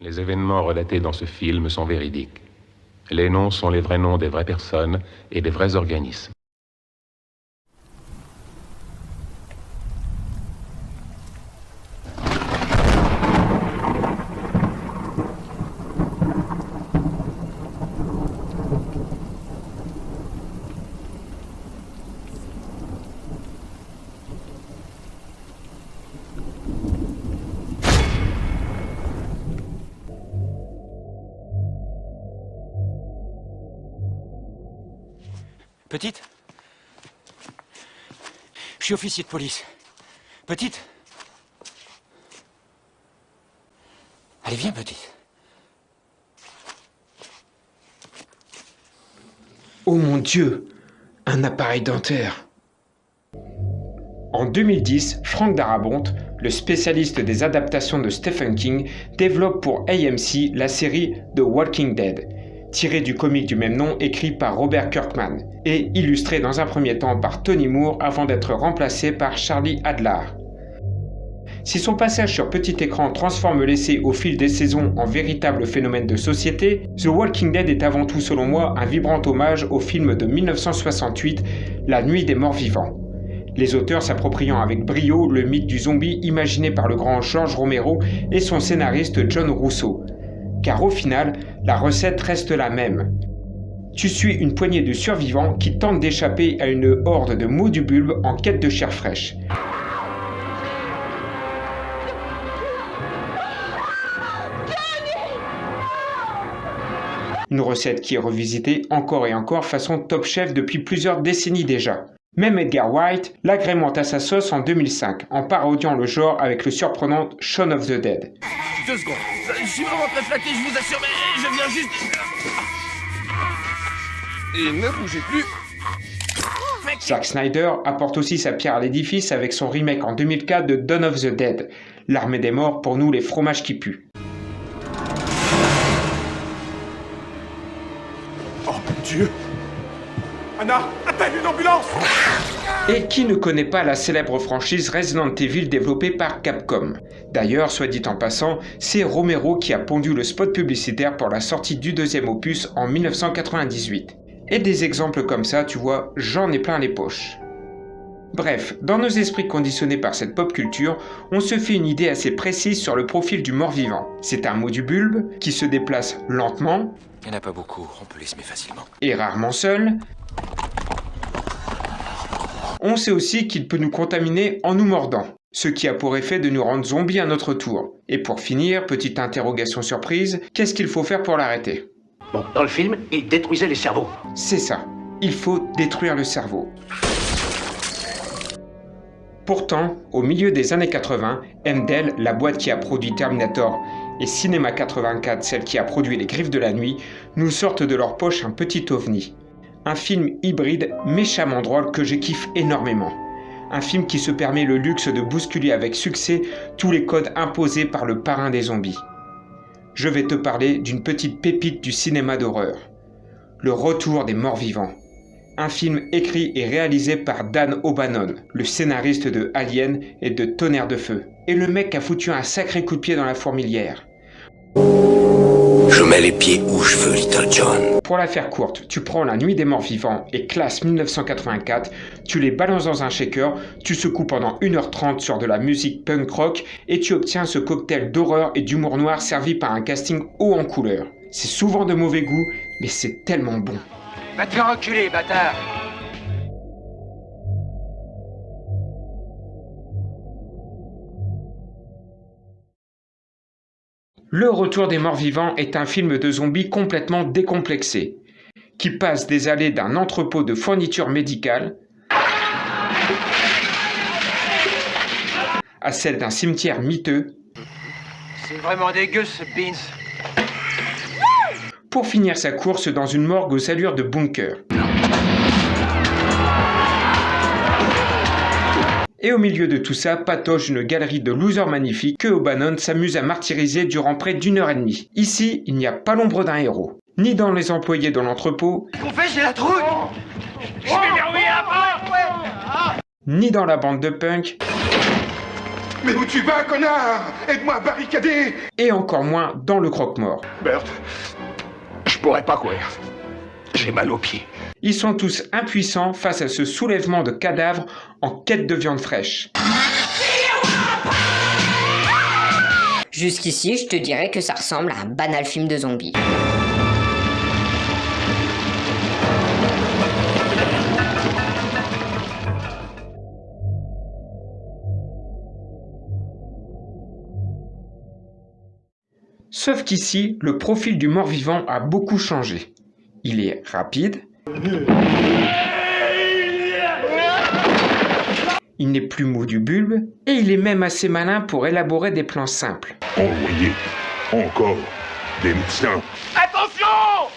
Les événements relatés dans ce film sont véridiques. Les noms sont les vrais noms des vraies personnes et des vrais organismes. Petite? Je suis officier de police. Petite? Allez, viens, petite. Oh mon Dieu, un appareil dentaire. En 2010, Frank Darabont, le spécialiste des adaptations de Stephen King, développe pour AMC la série The Walking Dead, tirée du comic du même nom écrit par Robert Kirkman et illustré dans un premier temps par Tony Moore avant d'être remplacé par Charlie Adler. Si son passage sur petit écran transforme l'essai au fil des saisons en véritable phénomène de société, The Walking Dead est avant tout selon moi un vibrant hommage au film de 1968, La Nuit des Morts Vivants. Les auteurs s'appropriant avec brio le mythe du zombie imaginé par le grand George Romero et son scénariste John Russo. Car au final, la recette reste la même. Tu suis une poignée de survivants qui tentent d'échapper à une horde de maux du bulbe en quête de chair fraîche. Une recette qui est revisitée encore et encore façon Top Chef depuis plusieurs décennies déjà. Même Edgar Wright l'agrémente à sa sauce en 2005, en parodiant le genre avec le surprenant Shaun of the Dead. 2 secondes. Je suis vraiment très flatté, je vous assure, mais je viens juste... Et ne bougez plus. Zack Snyder apporte aussi sa pierre à l'édifice avec son remake en 2004 de Dawn of the Dead, l'armée des morts pour nous les fromages qui puent. Oh mon Dieu. Anna, appelle une ambulance. Et qui ne connaît pas la célèbre franchise Resident Evil développée par Capcom? D'ailleurs, soit dit en passant, c'est Romero qui a pondu le spot publicitaire pour la sortie du deuxième opus en 1998. Et des exemples comme ça, tu vois, j'en ai plein les poches. Bref, dans nos esprits conditionnés par cette pop culture, on se fait une idée assez précise sur le profil du mort-vivant. C'est un modubulbe qui se déplace lentement, Il n'y en a pas beaucoup, on peut les semer facilement. et rarement seul. On sait aussi qu'il peut nous contaminer en nous mordant, ce qui a pour effet de nous rendre zombies à notre tour. Et pour finir, petite interrogation surprise, qu'est-ce qu'il faut faire pour l'arrêter? Bon, dans le film, il détruisait les cerveaux. C'est ça, il faut détruire le cerveau. Pourtant, au milieu des années 80, Endel, la boîte qui a produit Terminator, et Cinema 84, celle qui a produit Les Griffes de la Nuit, nous sortent de leur poche un petit ovni. Un film hybride méchamment drôle que je kiffe énormément. Un film qui se permet le luxe de bousculer avec succès tous les codes imposés par le parrain des zombies. Je vais te parler d'une petite pépite du cinéma d'horreur. Le Retour des morts vivants. Un film écrit et réalisé par Dan O'Bannon, le scénariste de Alien et de Tonnerre de Feu. Et le mec a foutu un sacré coup de pied dans la fourmilière. Je mets les pieds où je veux, Little John. Pour la faire courte, tu prends La Nuit des Morts Vivants et Classe 1984, tu les balances dans un shaker, tu secoues pendant 1h30 sur de la musique punk rock et tu obtiens ce cocktail d'horreur et d'humour noir servi par un casting haut en couleur. C'est souvent de mauvais goût, mais c'est tellement bon. Va te faire reculer, bâtard! Le Retour des Morts Vivants est un film de zombies complètement décomplexé, qui passe des allées d'un entrepôt de fournitures médicales à celle d'un cimetière miteux, C'est vraiment dégueu ce beans. pour finir sa course dans une morgue aux allures de bunker. Et au milieu de tout ça, patauge une galerie de losers magnifiques que O'Bannon s'amuse à martyriser durant près d'1h30. Ici, il n'y a pas l'ombre d'un héros. Ni dans les employés de l'entrepôt, Qu'on fait, j'ai la trouille! Je vais verrouiller la porte. ni dans la bande de punk, Mais où tu vas, connard? Aide-moi à barricader. Et encore moins dans le croque-mort. Bert, je pourrais pas courir. J'ai mal aux pieds. Ils sont tous impuissants face à ce soulèvement de cadavres en quête de viande fraîche. Jusqu'ici, je te dirais que ça ressemble à un banal film de zombies. Sauf qu'ici, le profil du mort-vivant a beaucoup changé. Il est rapide. Il n'est plus mou du bulbe. Et il est même assez malin pour élaborer des plans simples. Envoyez encore des médecins. Attention!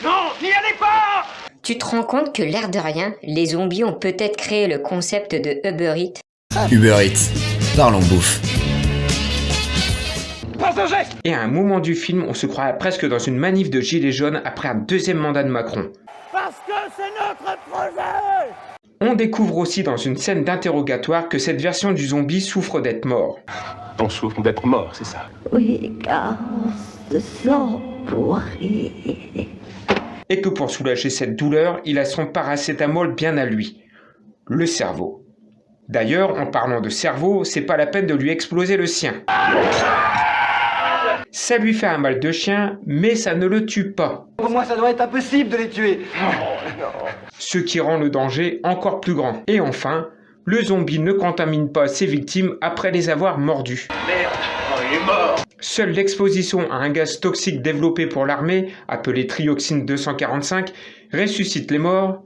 Non, n'y allez pas! Tu te rends compte que l'air de rien, les zombies ont peut-être créé le concept de Uber Eats? Uber Eats, parlons bouffe. Pas un geste! Et à un moment du film, on se croirait presque dans une manif de gilets jaunes après un deuxième mandat de Macron. Parce que c'est notre projet! On découvre aussi dans une scène d'interrogatoire que cette version du zombie souffre d'être mort. On souffre d'être mort, c'est ça. Oui, car on se sent pourri. Et que pour soulager cette douleur, il a son paracétamol bien à lui. Le cerveau. D'ailleurs, en parlant de cerveau, c'est pas la peine de lui exploser le sien. Ça lui fait un mal de chien, mais ça ne le tue pas. Pour moi, ça doit être impossible de les tuer. Ce qui rend le danger encore plus grand. Et enfin, le zombie ne contamine pas ses victimes après les avoir mordues. Merde, il est mort. Seule l'exposition à un gaz toxique développé pour l'armée, appelé trioxine 245, ressuscite les morts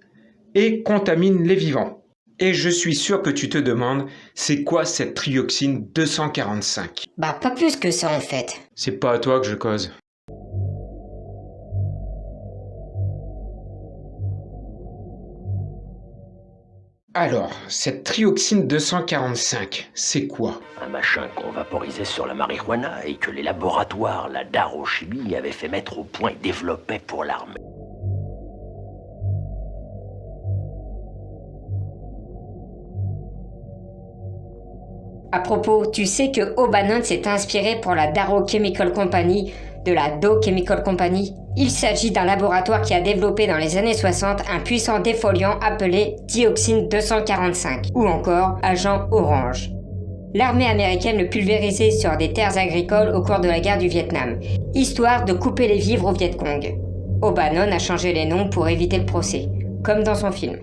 et contamine les vivants. Et je suis sûr que tu te demandes, c'est quoi cette trioxine 245? Bah pas plus que ça en fait. C'est pas à toi que je cause. Alors, cette trioxine 245, c'est quoi? Un machin qu'on vaporisait sur la marijuana et que les laboratoires, la Darochimie, avaient fait mettre au point et développaient pour l'armée. À propos, tu sais que O'Bannon s'est inspiré pour la Darrow Chemical Company de la Dow Chemical Company? Il s'agit d'un laboratoire qui a développé dans les années 60 un puissant défoliant appelé dioxine 245 ou encore agent orange. L'armée américaine le pulvérisait sur des terres agricoles au cours de la guerre du Vietnam, histoire de couper les vivres au Viet Cong. O'Bannon a changé les noms pour éviter le procès, comme dans son film.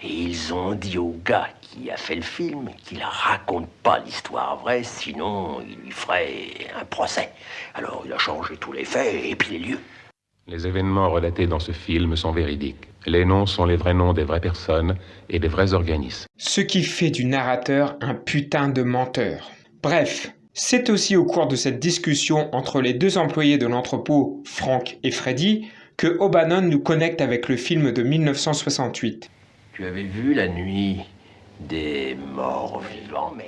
Et ils ont dit au gars qui a fait le film qu'il raconte pas l'histoire vraie, sinon il lui ferait un procès. Alors il a changé tous les faits et puis les lieux. Les événements relatés dans ce film sont véridiques. Les noms sont les vrais noms des vraies personnes et des vrais organismes. Ce qui fait du narrateur un putain de menteur. Bref, c'est aussi au cours de cette discussion entre les deux employés de l'entrepôt, Frank et Freddy, que O'Bannon nous connecte avec le film de 1968. Tu avais vu La Nuit des morts vivants, mais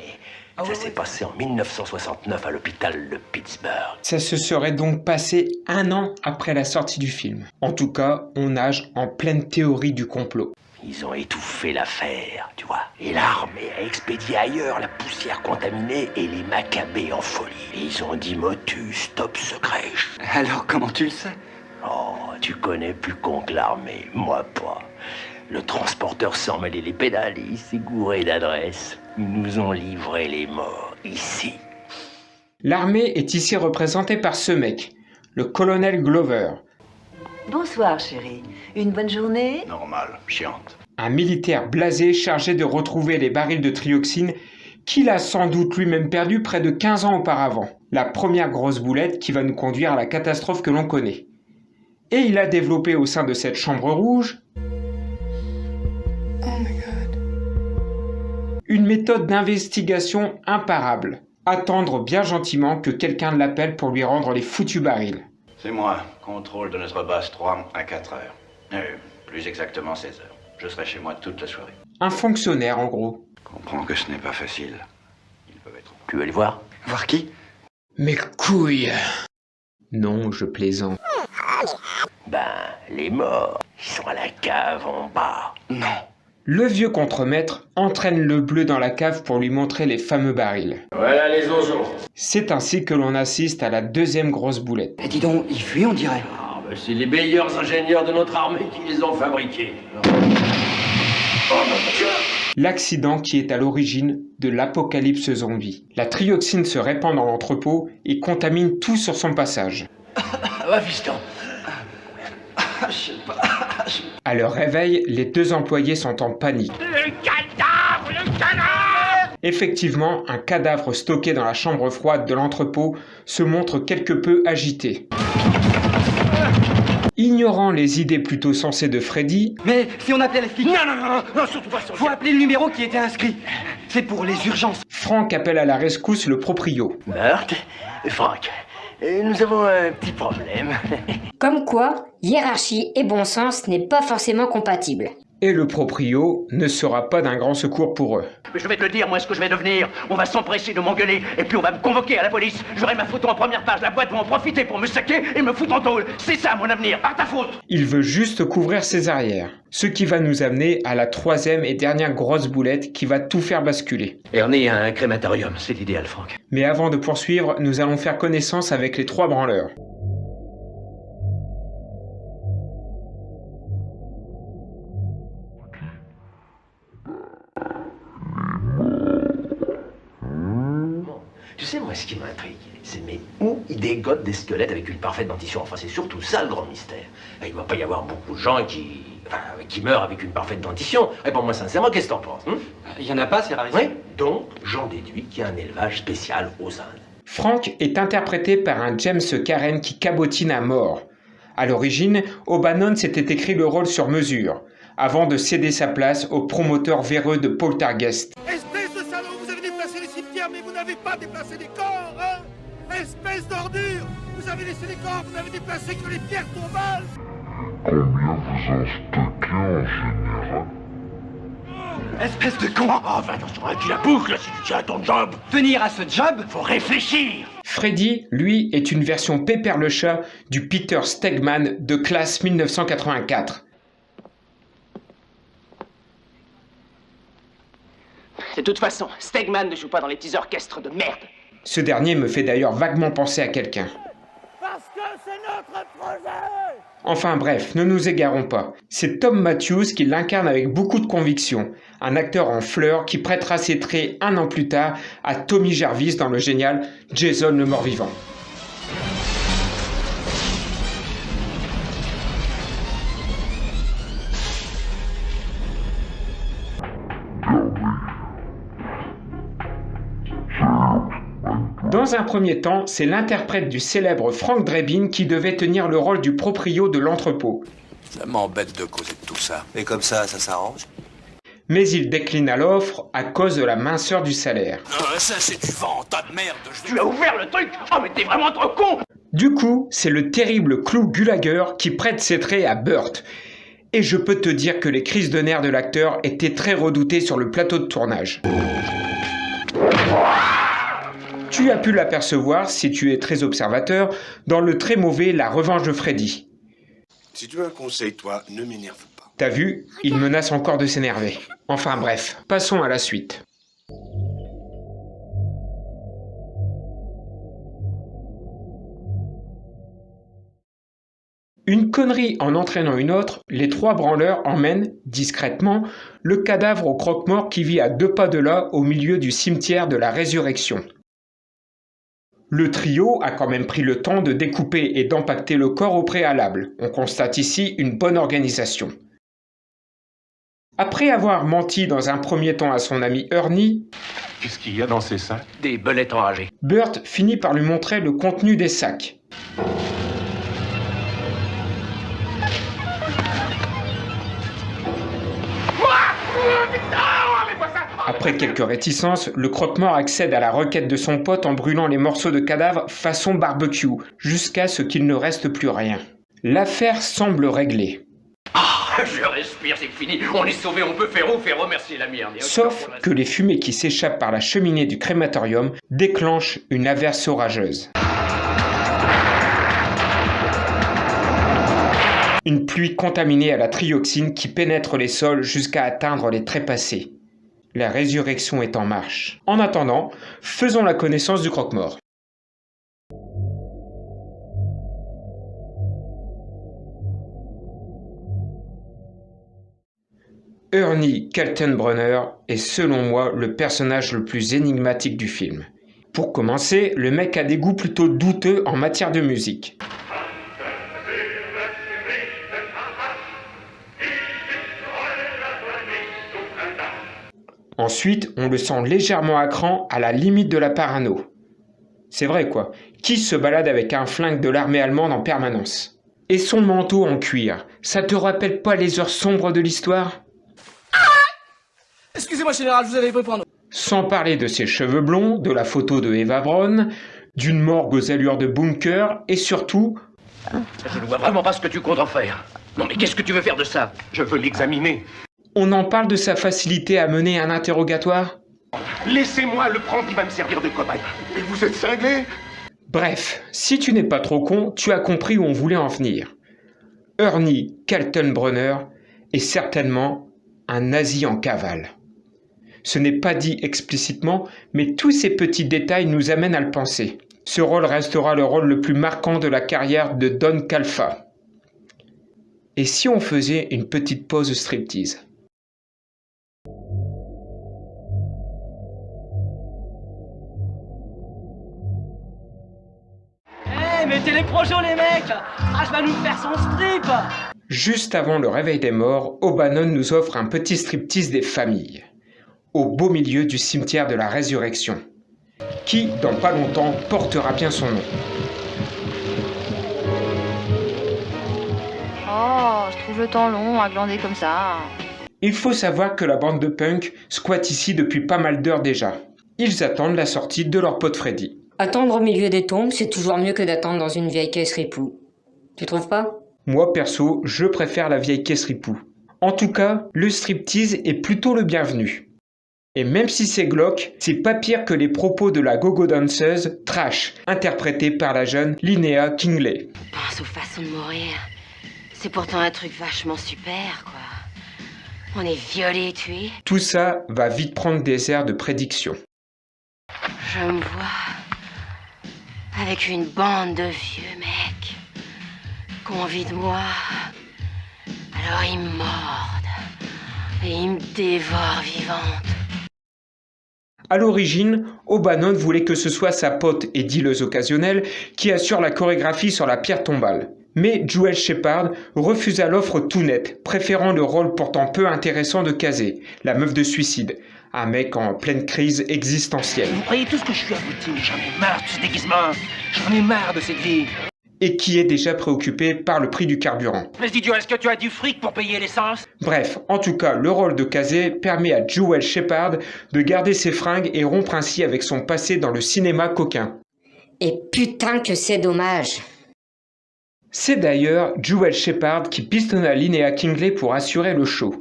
ça s'est passé en 1969 à l'hôpital de Pittsburgh. Ça se serait donc passé 1 an après la sortie du film. En tout cas, on nage en pleine théorie du complot. Ils ont étouffé l'affaire, tu vois. Et l'armée a expédié ailleurs la poussière contaminée et les macabées en folie. Et ils ont dit motus, top secret. Alors, comment tu le sais? Oh, tu connais plus con que l'armée, moi pas. Le transporteur s'en mêlait les pédales et il s'est gouré d'adresse. Ils nous ont livré les morts, ici. L'armée est ici représentée par ce mec, le colonel Glover. Bonsoir, chérie. Une bonne journée? Normal, chiante. Un militaire blasé chargé de retrouver les barils de trioxine qu'il a sans doute lui-même perdu près de 15 ans auparavant. La première grosse boulette qui va nous conduire à la catastrophe que l'on connaît. Et il a développé au sein de cette chambre rouge une méthode d'investigation imparable. Attendre bien gentiment que quelqu'un l'appelle pour lui rendre les foutus barils. C'est moi, contrôle de notre base 3 à 4 heures. Plus exactement 16 heures. Je serai chez moi toute la soirée. Un fonctionnaire en gros. Comprends que ce n'est pas facile. Ils peuvent être... Tu veux aller voir? Voir qui? Mes couilles. Non, je plaisante. Ben, les morts, ils sont à la cave en bas. Non. Le vieux contremaître entraîne le bleu dans la cave pour lui montrer les fameux barils. Voilà les onzons. C'est ainsi que l'on assiste à la deuxième grosse boulette. Et dis donc, il fuit on dirait. Ah, ben c'est les meilleurs ingénieurs de notre armée qui les ont fabriqués. Oh mon Dieu! L'accident qui est à l'origine de l'apocalypse zombie. La trioxine se répand dans l'entrepôt et contamine tout sur son passage. Va fiston. À leur réveil, les deux employés sont en panique. Le cadavre! Le cadavre! Effectivement, un cadavre stocké dans la chambre froide de l'entrepôt se montre quelque peu agité. Ignorant les idées plutôt sensées de Freddy... Mais si on appelait les flics... Non, surtout pas sur... Faut appeler le numéro qui était inscrit. C'est pour les urgences. Frank appelle à la rescousse le proprio. Meurthe, Franck, nous avons un petit problème. Comme quoi, hiérarchie et bon sens n'est pas forcément compatible. Et le proprio ne sera pas d'un grand secours pour eux. Mais je vais te le dire, moi, ce que je vais devenir. On va s'empresser de m'engueuler, et puis on va me convoquer à la police. J'aurai ma photo en première page, la boîte va en profiter pour me saquer et me foutre en tôle. C'est ça, mon avenir, par ta faute. Il veut juste couvrir ses arrières. Ce qui va nous amener à la troisième et dernière grosse boulette qui va tout faire basculer. Ernie a un crématorium, c'est l'idéal, Franck. Mais avant de poursuivre, nous allons faire connaissance avec les trois branleurs. Tu sais, moi, ce qui m'intrigue, c'est mais où ils dégotent des squelettes avec une parfaite dentition? Enfin, c'est surtout ça le grand mystère. Il ne va pas y avoir beaucoup de gens qui meurent avec une parfaite dentition. Réponds-moi sincèrement, qu'est-ce que t'en penses? Il y en a pas, c'est rarisé. Oui, donc j'en déduis qu'il y a un élevage spécial aux Indes. Frank est interprété par un James Karen qui cabotine à mort. À l'origine, O'Bannon s'était écrit le rôle sur mesure, avant de céder sa place au promoteur véreux de Poltergeist. Espèce de salaud, vous avez déplacé les cimetières, mais vous n'avez pas déplacé les corps, hein? Espèce d'ordure! Vous avez laissé les corps, vous n'avez déplacé que les pierres tombales! Combien vous en stockez en général? Espèce de con. Enfin, attention, tu la boucle si tu tiens à ton job! Tenir à ce job. Faut réfléchir! Freddy, lui, est une version Pépère le chat du Peter Stegman de classe 1984. De toute façon, Stegman ne joue pas dans les petits orchestres de merde. Ce dernier me fait d'ailleurs vaguement penser à quelqu'un. Parce que c'est notre projet! Enfin bref, ne nous égarons pas. C'est Tom Matthews qui l'incarne avec beaucoup de conviction, un acteur en fleurs qui prêtera ses traits un an plus tard à Tommy Jarvis dans le génial Jason le mort-vivant. Dans un premier temps, c'est l'interprète du célèbre Frank Drebin qui devait tenir le rôle du proprio de l'entrepôt. Ça m'embête de causer de tout ça. Et comme ça s'arrange. Mais il déclina l'offre à cause de la minceur du salaire. Ça c'est du vent, tas de merde. Tu as ouvert le truc! Oh mais t'es vraiment trop con! Du coup, c'est le terrible Clou Gulager qui prête ses traits à Burt. Et je peux te dire que les crises de nerfs de l'acteur étaient très redoutées sur le plateau de tournage. Tu as pu l'apercevoir, si tu es très observateur, dans le très mauvais La Revanche de Freddy. Si tu veux un conseil, toi, ne m'énerve pas. T'as vu, il menace encore de s'énerver. Enfin bref, passons à la suite. Une connerie en entraînant une autre, les trois branleurs emmènent, discrètement, le cadavre au croque-mort qui vit à 2 pas de là au milieu du cimetière de la Résurrection. Le trio a quand même pris le temps de découper et d'empacter le corps au préalable. On constate ici une bonne organisation. Après avoir menti dans un premier temps à son ami Ernie, Qu'est-ce qu'il y a dans ces sacs? Des belettes enragées. Burt finit par lui montrer le contenu des sacs. Après quelques réticences, le croque-mort accède à la requête de son pote en brûlant les morceaux de cadavre façon barbecue, jusqu'à ce qu'il ne reste plus rien. L'affaire semble réglée. Ah, je respire, c'est fini. On est sauvé, on peut faire remercier la merde. Sauf que les fumées qui s'échappent par la cheminée du crématorium déclenchent une averse orageuse. Une pluie contaminée à la trioxine qui pénètre les sols jusqu'à atteindre les trépassés. La résurrection est en marche. En attendant, faisons la connaissance du croque-mort. Ernie Kaltenbrunner est selon moi le personnage le plus énigmatique du film. Pour commencer, le mec a des goûts plutôt douteux en matière de musique. Ensuite, on le sent légèrement à cran, à la limite de la parano. C'est vrai quoi, qui se balade avec un flingue de l'armée allemande en permanence? Et son manteau en cuir, ça te rappelle pas les heures sombres de l'histoire? Excusez-moi, général, je vous avais pris pour un... Sans parler de ses cheveux blonds, de la photo de Eva Braun, d'une morgue aux allures de bunker, et surtout... Je ne vois vraiment pas ce que tu comptes en faire. Non mais qu'est-ce que tu veux faire de ça? Je veux l'examiner. On en parle de sa facilité à mener un interrogatoire? Laissez-moi le prendre, il va me servir de cobaye. Et vous êtes cinglé? Bref, si tu n'es pas trop con, tu as compris où on voulait en venir. Ernie Kaltenbrunner est certainement un nazi en cavale. Ce n'est pas dit explicitement, mais tous ces petits détails nous amènent à le penser. Ce rôle restera le rôle le plus marquant de la carrière de Don Calfa. Et si on faisait une petite pause striptease? Hey, mettez les projets les mecs! Crash va nous faire son strip! Juste avant le réveil des morts, O'Bannon nous offre un petit striptease des familles, au beau milieu du cimetière de la Résurrection, qui, dans pas longtemps, portera bien son nom. Oh, je trouve le temps long à glander comme ça. Il faut savoir que la bande de punk squatte ici depuis pas mal d'heures déjà. Ils attendent la sortie de leur pote Freddy. Attendre au milieu des tombes, c'est toujours mieux que d'attendre dans une vieille caisse ripou. Tu trouves pas? Moi perso, je préfère la vieille caisse ripou. En tout cas, le striptease est plutôt le bienvenu. Et même si c'est glauque, c'est pas pire que les propos de la gogo danseuse Trash, interprétée par la jeune Linnea Kingley. Pense aux façons de mourir. C'est pourtant un truc vachement super, quoi. On est violé et tué. Tout ça va vite prendre des airs de prédiction. Je me vois avec une bande de vieux mecs qui ont envie de moi. Alors ils me mordent et ils me dévorent vivante. À l'origine, O'Bannon voulait que ce soit sa pote et dealeuse occasionnelle qui assure la chorégraphie sur la pierre tombale. Mais Joel Shepard refusa l'offre tout net, préférant le rôle pourtant peu intéressant de Casey, la meuf de suicide, un mec en pleine crise existentielle. Vous croyez tout ce que je suis à vous dire? J'en ai marre de ce déguisement. J'en ai marre de cette vie. Et qui est déjà préoccupé par le prix du carburant. Mais idiot, est-ce que tu as du fric pour payer l'essence? Bref, en tout cas, le rôle de Casey permet à Joel Shepard de garder ses fringues et rompre ainsi avec son passé dans le cinéma coquin. Et putain que c'est dommage. C'est d'ailleurs Joel Shepard qui pistonna Linnea Kingley pour assurer le show.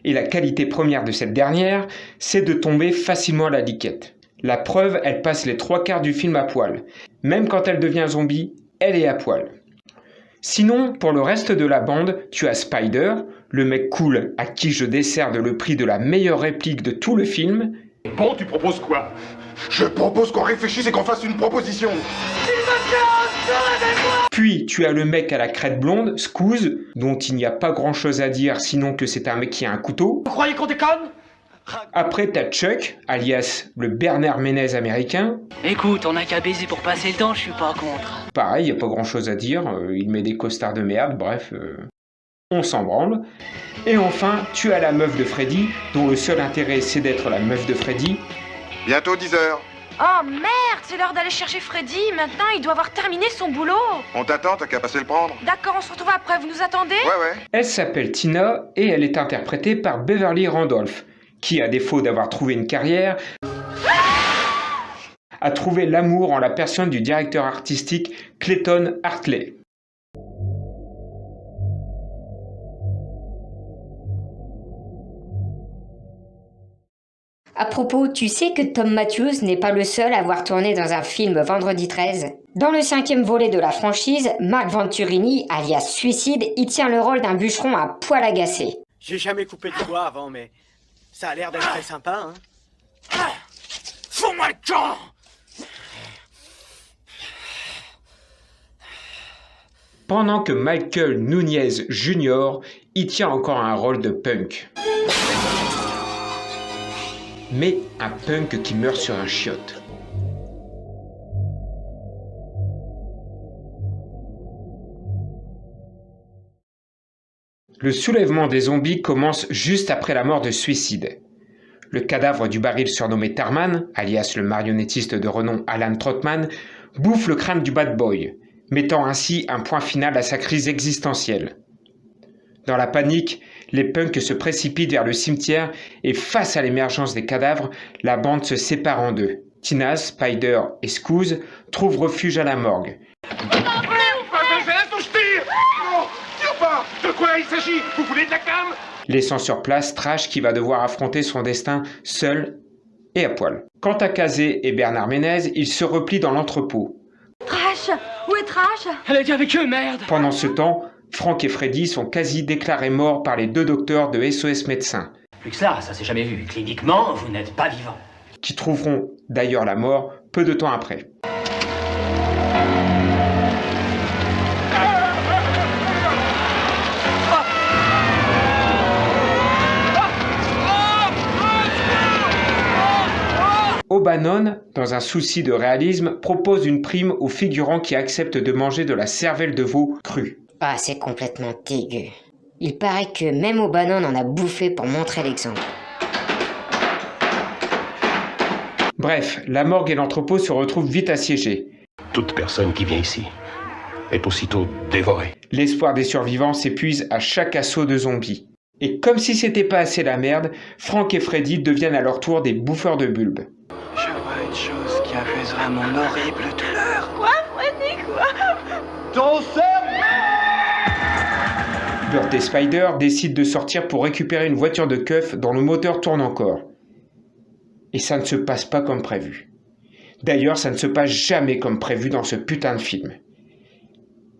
Et la qualité première de cette dernière, c'est de tomber facilement à la liquette. La preuve, elle passe les 3/4 du film à poil. Même quand elle devient zombie, elle est à poil. Sinon, pour le reste de la bande, tu as Spider, le mec cool à qui je décerne le prix de la meilleure réplique de tout le film. Bon, tu proposes quoi? Je propose qu'on réfléchisse et qu'on fasse une proposition. Puis tu as le mec à la crête blonde, Scouse, dont il n'y a pas grand chose à dire sinon que c'est un mec qui a un couteau. Vous croyez qu'on déconne? Après t'as Chuck, alias le Bernard Ménez américain. Écoute, on a qu'à baiser pour passer le temps, je suis pas contre. Pareil, y a pas grand chose à dire, il met des costards de merde, bref, on s'en branle. Et enfin, tu as la meuf de Freddy, dont le seul intérêt c'est d'être la meuf de Freddy. Bientôt 10h. Oh merde, c'est l'heure d'aller chercher Freddy. Maintenant, il doit avoir terminé son boulot. On t'attend, t'as qu'à passer le prendre. D'accord, on se retrouve après, vous nous attendez? Ouais. Elle s'appelle Tina et elle est interprétée par Beverly Randolph, qui, à défaut d'avoir trouvé une carrière, a trouvé l'amour en la personne du directeur artistique Clayton Hartley. À propos, tu sais que Tom Matthews n'est pas le seul à avoir tourné dans un film Vendredi 13 ? Dans le 5e volet de la franchise, Mark Venturini, alias Suicide, y tient le rôle d'un bûcheron à poil agacé. J'ai jamais coupé de bois avant, mais ça a l'air d'être très sympa, hein. Fous-moi le camp! Pendant que Michael Nunez Jr. y tient encore un rôle de punk. Mais un punk qui meurt sur un chiotte. Le soulèvement des zombies commence juste après la mort de Suicide. Le cadavre du baril surnommé Tarman, alias le marionnettiste de renom Alan Trotman, bouffe le crâne du bad boy, mettant ainsi un point final à sa crise existentielle. Dans la panique, les punks se précipitent vers le cimetière et face à l'émergence des cadavres, la bande se sépare en deux. Tina, Spider et Scouse trouvent refuge à la morgue. De quoi il s'agit? Vous voulez de la cam? Laissant sur place Trash qui va devoir affronter son destin seul et à poil. Quant à Kazé et Bernard Ménez, ils se replient dans l'entrepôt. Trash! Où est Trash? Elle était avec eux, merde! Pendant ce temps, Frank et Freddy sont quasi déclarés morts par les 2 docteurs de SOS Médecins. Plus que ça s'est jamais vu. Cliniquement, vous n'êtes pas vivant. Qui trouveront d'ailleurs la mort peu de temps après. O'Bannon, dans un souci de réalisme, propose une prime aux figurants qui acceptent de manger de la cervelle de veau crue. Ah, c'est complètement dégueu. Il paraît que même O'Bannon en a bouffé pour montrer l'exemple. Bref, la morgue et l'entrepôt se retrouvent vite assiégés. Toute personne qui vient ici est aussitôt dévorée. L'espoir des survivants s'épuise à chaque assaut de zombies. Et comme si c'était pas assez la merde, Frank et Freddy deviennent à leur tour des bouffeurs de bulbes. Je vois une chose qui apaisera mon horrible douleur. Quoi, Freddy, quoi? Ton cerveau! Burt et Spider décident de sortir pour récupérer une voiture de keuf dont le moteur tourne encore. Et ça ne se passe pas comme prévu. D'ailleurs, ça ne se passe jamais comme prévu dans ce putain de film.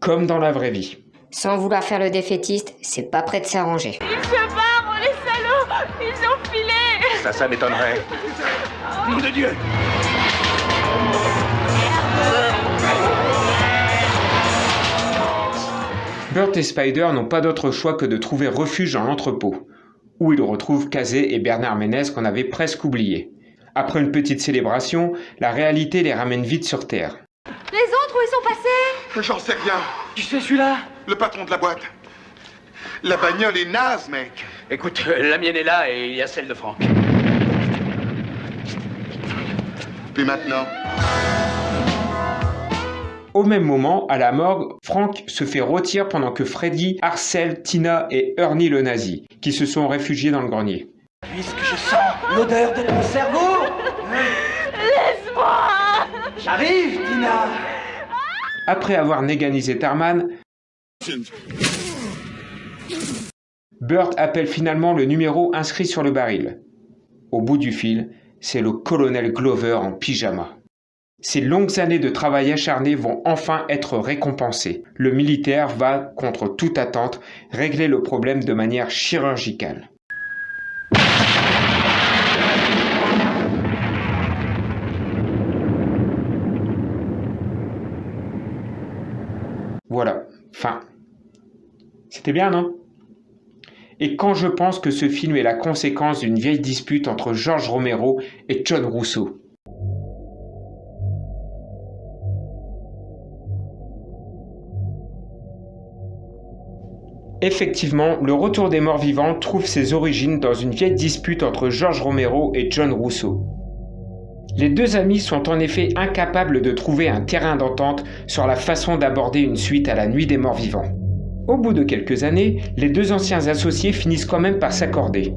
Comme dans la vraie vie. Sans vouloir faire le défaitiste, c'est pas près de s'arranger. Ils se barrent, les salauds! Ils ont filé! Ça m'étonnerait. Nom de Dieu! Burt et Spider n'ont pas d'autre choix que de trouver refuge dans l'entrepôt, où ils retrouvent Kazé et Bernard Ménez qu'on avait presque oubliés. Après une petite célébration, la réalité les ramène vite sur Terre. Les autres, où ils sont passés? J'en sais rien. Tu sais celui-là? Le patron de la boîte. La bagnole est naze, mec. Écoute, la mienne est là et il y a celle de Franck. Puis maintenant? Au même moment, à la morgue, Frank se fait rôtir pendant que Freddy harcèle Tina et Ernie le nazi, qui se sont réfugiés dans le grenier. Puisque je sens l'odeur de ton cerveau. Laisse-moi! J'arrive, Tina. Après avoir néganisé Tarman, Burt appelle finalement le numéro inscrit sur le baril. Au bout du fil, c'est le colonel Glover en pyjama. Ces longues années de travail acharné vont enfin être récompensées. Le militaire va, contre toute attente, régler le problème de manière chirurgicale. Voilà, fin. C'était bien, non? Et quand je pense que ce film est la conséquence d'une vieille dispute entre George Romero et John Russo. Effectivement, Le Retour des morts vivants trouve ses origines dans une vieille dispute entre George Romero et John Russo. Les deux amis sont en effet incapables de trouver un terrain d'entente sur la façon d'aborder une suite à La Nuit des morts vivants. Au bout de quelques années, les deux anciens associés finissent quand même par s'accorder.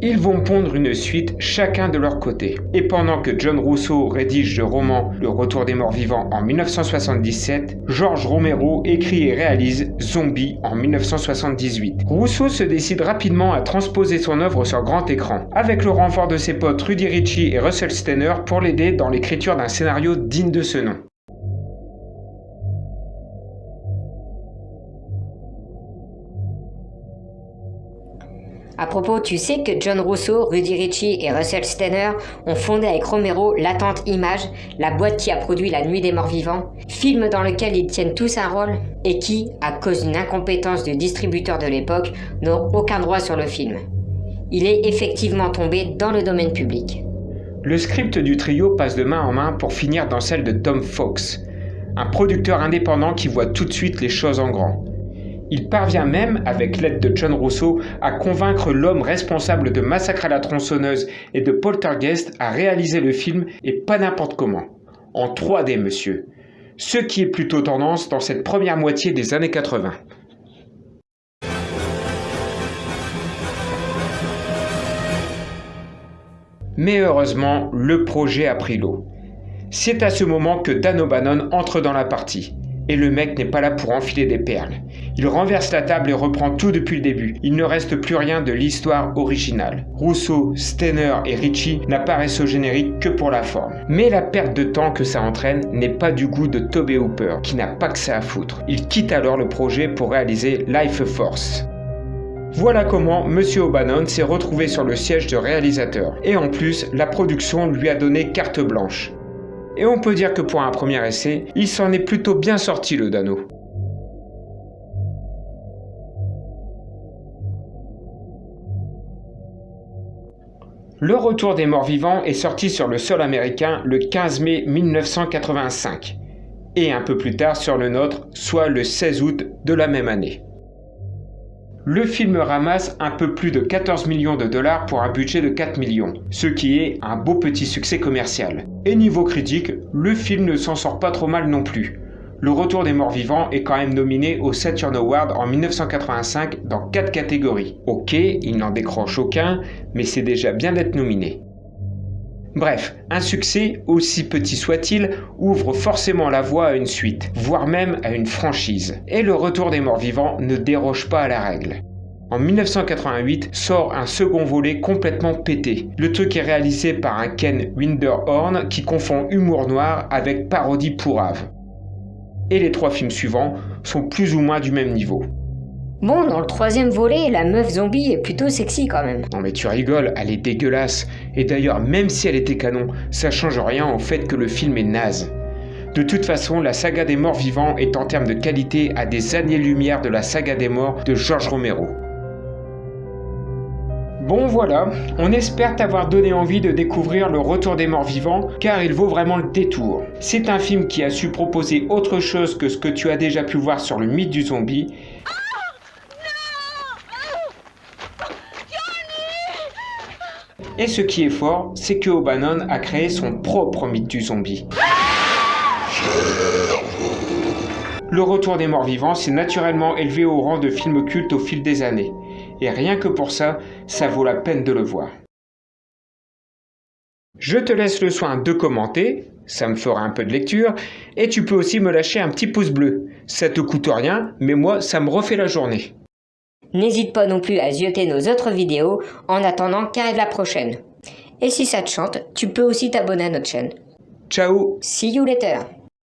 Ils vont pondre une suite chacun de leur côté. Et pendant que John Russo rédige le roman Le Retour des morts vivants en 1977, George Romero écrit et réalise Zombie en 1978. Russo se décide rapidement à transposer son œuvre sur grand écran, avec le renfort de ses potes Rudy Ritchie et Russell Stenner pour l'aider dans l'écriture d'un scénario digne de ce nom. À propos, tu sais que John Russo, Rudy Ritchie et Russell Stenner ont fondé avec Romero l'Attente Image, la boîte qui a produit La Nuit des Morts Vivants, film dans lequel ils tiennent tous un rôle et qui, à cause d'une incompétence du distributeur de l'époque, n'ont aucun droit sur le film. Il est effectivement tombé dans le domaine public. Le script du trio passe de main en main pour finir dans celle de Tom Fox, un producteur indépendant qui voit tout de suite les choses en grand. Il parvient même, avec l'aide de John Russo, à convaincre l'homme responsable de Massacre à la tronçonneuse et de Poltergeist à réaliser le film, et pas n'importe comment. En 3D, monsieur. Ce qui est plutôt tendance dans cette première moitié des années 80. Mais heureusement, le projet a pris l'eau. C'est à ce moment que Dan O'Bannon entre dans la partie. Et le mec n'est pas là pour enfiler des perles. Il renverse la table et reprend tout depuis le début. Il ne reste plus rien de l'histoire originale. Russo, Stenner et Ritchie n'apparaissent au générique que pour la forme. Mais la perte de temps que ça entraîne n'est pas du goût de Tobe Hooper, qui n'a pas que ça à foutre. Il quitte alors le projet pour réaliser Life Force. Voilà comment Monsieur O'Bannon s'est retrouvé sur le siège de réalisateur. Et en plus, la production lui a donné carte blanche. Et on peut dire que pour un premier essai, il s'en est plutôt bien sorti le Dano. Le Retour des morts vivants est sorti sur le sol américain le 15 mai 1985, et un peu plus tard sur le nôtre, soit le 16 août de la même année. Le film ramasse un peu plus de 14 millions de dollars pour un budget de 4 millions, ce qui est un beau petit succès commercial. Et niveau critique, le film ne s'en sort pas trop mal non plus. Le Retour des morts vivants est quand même nominé au Saturn Award en 1985 dans 4 catégories. Ok, il n'en décroche aucun, mais c'est déjà bien d'être nominé. Bref, un succès, aussi petit soit-il, ouvre forcément la voie à une suite, voire même à une franchise. Et le Retour des morts vivants ne déroge pas à la règle. En 1988 sort un second volet complètement pété. Le truc est réalisé par un Ken Winderhorn qui confond humour noir avec parodie pourrave. Et les 3 films suivants sont plus ou moins du même niveau. Bon, dans le 3e volet, la meuf zombie est plutôt sexy quand même. Non mais tu rigoles, elle est dégueulasse. Et d'ailleurs, même si elle était canon, ça change rien au fait que le film est naze. De toute façon, la saga des morts vivants est en termes de qualité à des années-lumière de la saga des morts de George Romero. Bon voilà, on espère t'avoir donné envie de découvrir Le Retour des morts vivants, car il vaut vraiment le détour. C'est un film qui a su proposer autre chose que ce que tu as déjà pu voir sur le mythe du zombie. Et ce qui est fort, c'est que O'Bannon a créé son propre mythe du zombie. Le Retour des morts vivants s'est naturellement élevé au rang de film culte au fil des années. Et rien que pour ça, ça vaut la peine de le voir. Je te laisse le soin de commenter, ça me fera un peu de lecture, et tu peux aussi me lâcher un petit pouce bleu. Ça te coûte rien, mais moi, ça me refait la journée. N'hésite pas non plus à zioter nos autres vidéos en attendant qu'arrive la prochaine. Et si ça te chante, tu peux aussi t'abonner à notre chaîne. Ciao! See you later!